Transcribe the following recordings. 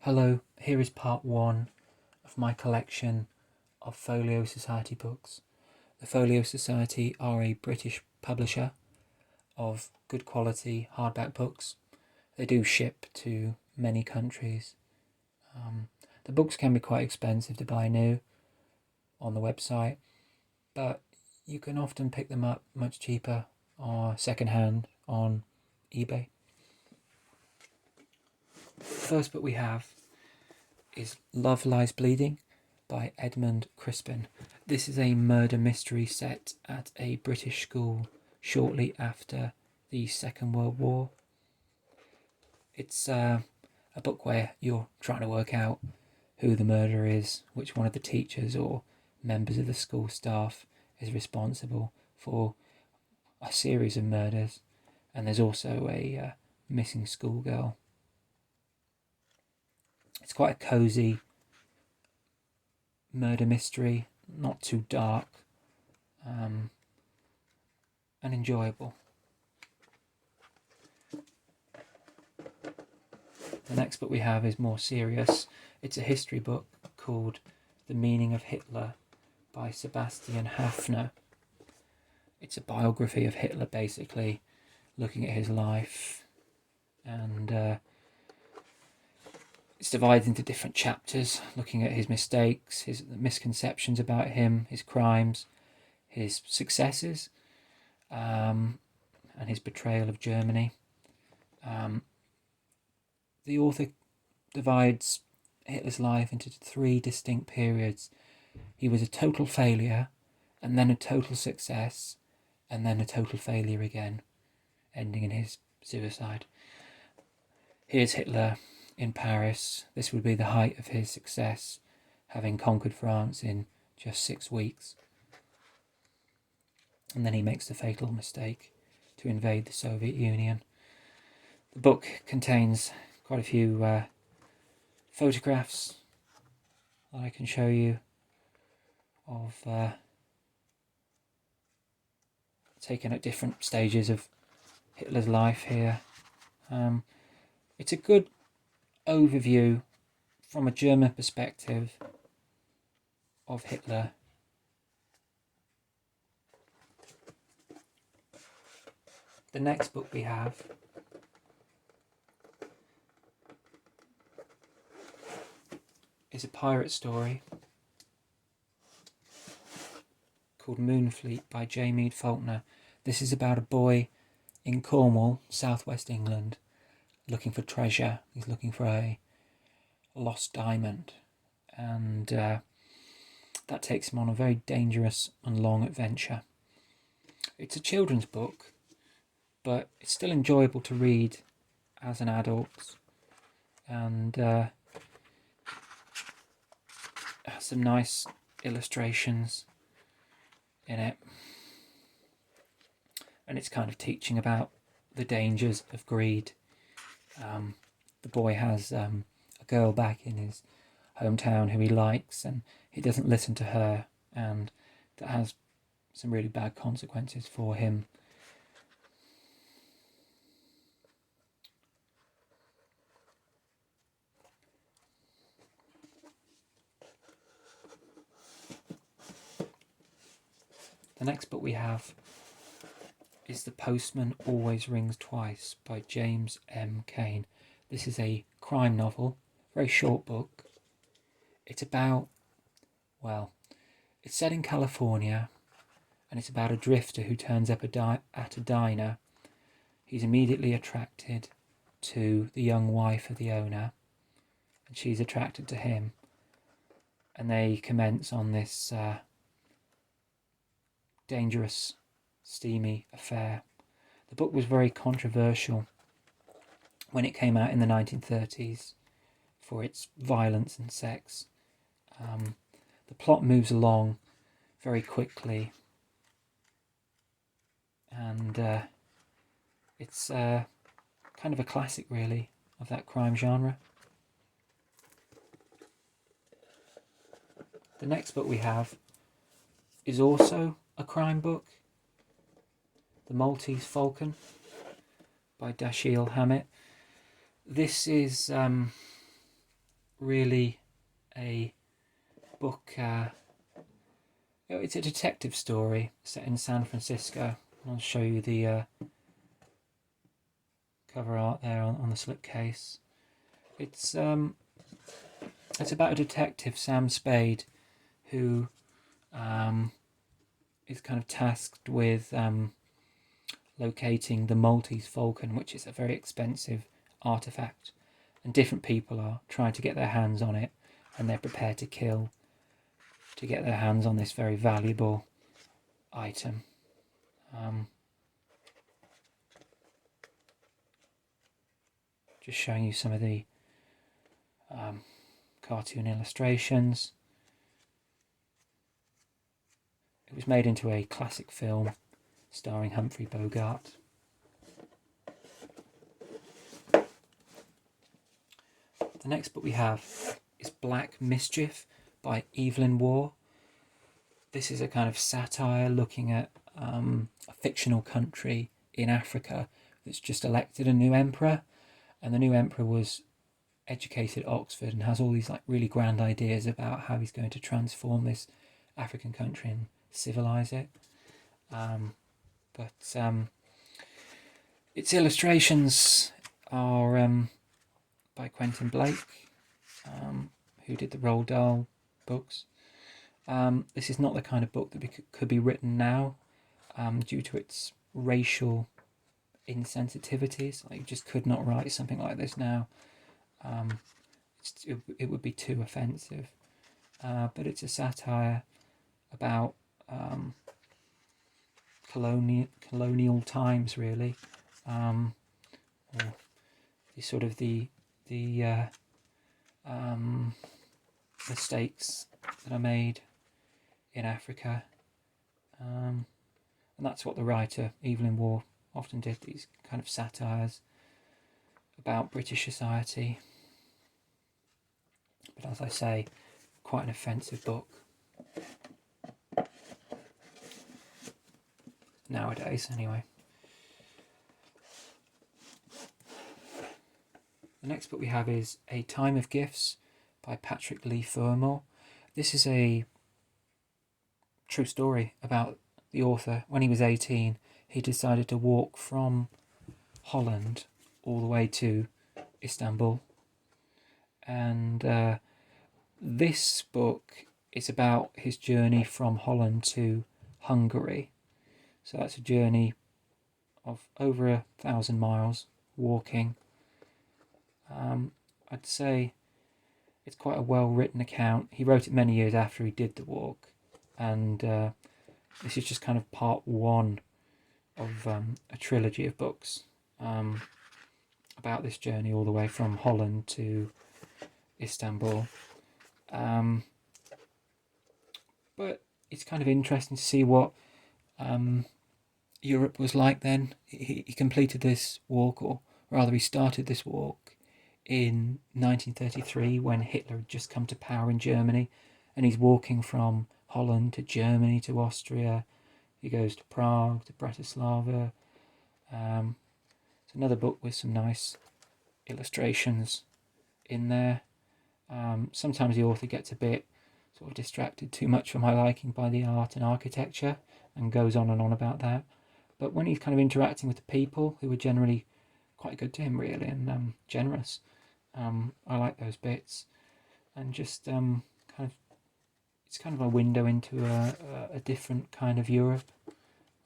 Hello, here is part one of my collection of Folio Society books. The Folio Society are a British publisher of good quality hardback books. They do ship to many countries. The books can be quite expensive to buy new on the website, but you can often pick them up much cheaper or second-hand on eBay. The first book we have is Love Lies Bleeding by Edmund Crispin. This is a murder mystery set at a British school shortly after the Second World War. It's a book where you're trying to work out who the murderer is, which one of the teachers or members of the school staff is responsible for a series of murders, and there's also a missing schoolgirl. It's quite a cosy murder mystery, not too dark, and enjoyable. The next book we have is more serious. It's a history book called The Meaning of Hitler by Sebastian Haffner. It's a biography of Hitler, basically, looking at his life, and it's divided into different chapters, looking at his mistakes, his misconceptions about him, his crimes, his successes, and his betrayal of Germany. The author divides Hitler's life into three distinct periods. He was a total failure, and then a total success, and then a total failure again, ending in his suicide. Here's Hitler in Paris. This would be the height of his success, having conquered France in just 6 weeks. And then he makes the fatal mistake to invade the Soviet Union. The book contains quite a few photographs that I can show you of taken at different stages of Hitler's life here. It's a good overview from a German perspective of Hitler. The next book we have is a pirate story called Moonfleet by J. Faulkner. This is about a boy in Cornwall, southwest England, looking for treasure. He's looking for a lost diamond, and that takes him on a very dangerous and long adventure. It's a children's book, but it's still enjoyable to read as an adult, and has some nice illustrations in it, and it's kind of teaching about the dangers of greed. The boy has a girl back in his hometown who he likes, and he doesn't listen to her, and that has some really bad consequences for him. The next book we have is The Postman Always Rings Twice by James M. Cain. This is a crime novel, very short book. It's about, it's set in California, and it's about a drifter who turns up at a diner. He's immediately attracted to the young wife of the owner, and she's attracted to him, and they commence on this dangerous, steamy affair. The book was very controversial when it came out in the 1930s for its violence and sex. The plot moves along very quickly, and it's kind of a classic, really, of that crime genre. The next book we have is also a crime book, The Maltese Falcon by Dashiell Hammett. This is really a book. It's a detective story set in San Francisco. I'll show you the cover art there on the slipcase. It's about a detective, Sam Spade, who is kind of tasked with locating the Maltese Falcon, which is a very expensive artifact, and different people are trying to get their hands on it, and they're prepared to kill to get their hands on this very valuable item. Just showing you some of the cartoon illustrations. It was made into a classic film starring Humphrey Bogart. The next book we have is Black Mischief by Evelyn Waugh. This is a kind of satire looking at a fictional country in Africa that's just elected a new emperor, and the new emperor was educated at Oxford and has all these like really grand ideas about how he's going to transform this African country and civilize it. Its illustrations are by Quentin Blake, who did the Roald Dahl books. This is not the kind of book that could be written now due to its racial insensitivities. Like, you just could not write something like this now. It would be too offensive. But it's a satire about colonial times, really, or the mistakes that are made in Africa, and that's what the writer Evelyn Waugh often did, these kind of satires about British society. But as I say, quite an offensive book nowadays, anyway. The next book we have is A Time of Gifts by Patrick Leigh Fermor. This is a true story about the author. When he was 18, he decided to walk from Holland all the way to Istanbul. And this book is about his journey from Holland to Hungary. So that's a journey of over 1,000 miles walking. I'd say it's quite a well-written account. He wrote it many years after he did the walk, and this is just kind of part one of a trilogy of books about this journey all the way from Holland to Istanbul. But it's kind of interesting to see what Europe was like then. He completed this walk, or rather he started this walk in 1933 when Hitler had just come to power in Germany, and he's walking from Holland to Germany to Austria. He goes to Prague, to Bratislava. It's another book with some nice illustrations in there. Sometimes the author gets a bit sort of distracted too much for my liking by the art and architecture and goes on and on about that. But when he's kind of interacting with the people, who are generally quite good to him, really, and generous, I like those bits. And just it's kind of a window into a different kind of Europe.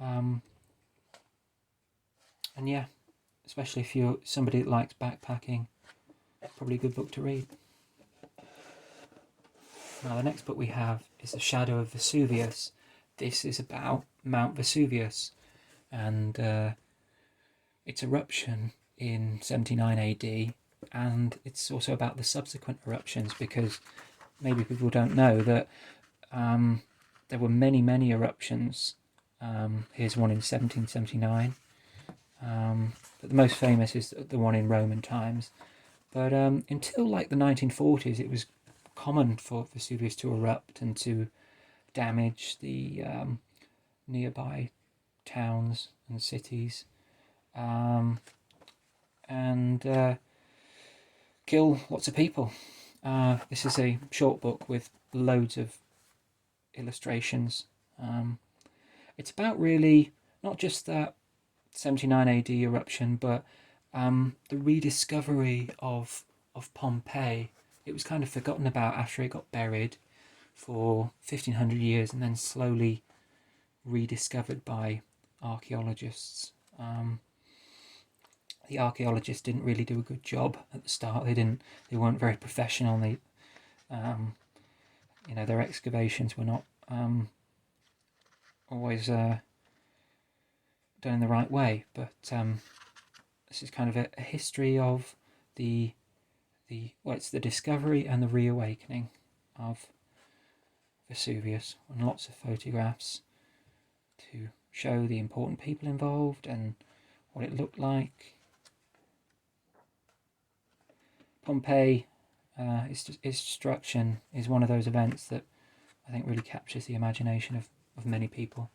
And yeah, especially if you're somebody that likes backpacking, probably a good book to read. Now the next book we have is The Shadow of Vesuvius. This is about Mount Vesuvius and its eruption in 79 AD, and it's also about the subsequent eruptions, because maybe people don't know that there were many eruptions. Here's one in 1779, but the most famous is the one in Roman times. But until like the 1940s, it was common for Vesuvius to erupt and to damage the nearby towns and cities, and kill lots of people. This is a short book with loads of illustrations. It's about really not just that 79 AD eruption, but the rediscovery of Pompeii. It was kind of forgotten about after it got buried for 1500 years and then slowly rediscovered by archaeologists. The archaeologists didn't really do a good job at the start. They weren't very professional. Their excavations were not always done in the right way. But this is kind of a history of it's the discovery and the reawakening of Vesuvius, and lots of photographs to show the important people involved and what it looked like. Pompeii, its destruction is one of those events that I think really captures the imagination of many people.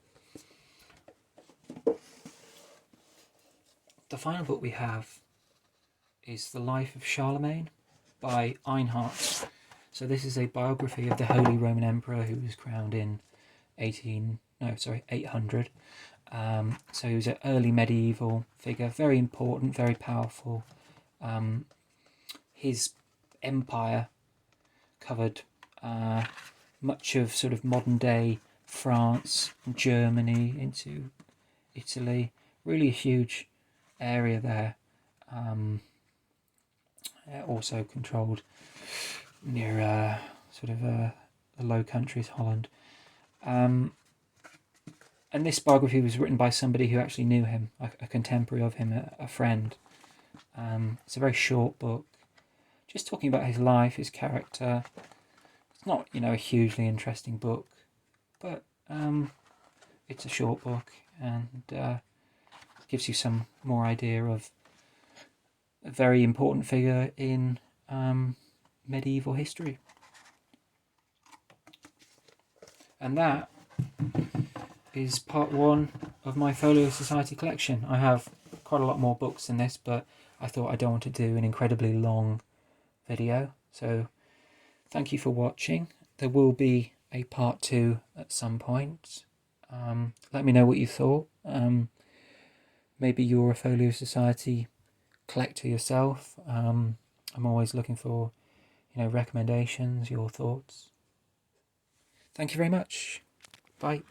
The final book we have is The Life of Charlemagne by Einhart. So this is a biography of the Holy Roman Emperor who was crowned in 800. So he was an early medieval figure, very important, very powerful. His empire covered much of sort of modern day France, Germany, into Italy. Really a huge area there. Also controlled near the Low Countries, Holland. And this biography was written by somebody who actually knew him, a contemporary of him, a friend. It's a very short book, just talking about his life, his character. It's not, a hugely interesting book, but it's a short book and gives you some more idea of a very important figure in medieval history. And that is part 1 of my Folio Society collection. I have quite a lot more books than this, but I thought I don't want to do an incredibly long video. So thank you for watching. There will be a part 2 at some point. Let me know what you thought. Maybe you're a Folio Society collector yourself. I'm always looking for recommendations, your thoughts. Thank you very much. Bye.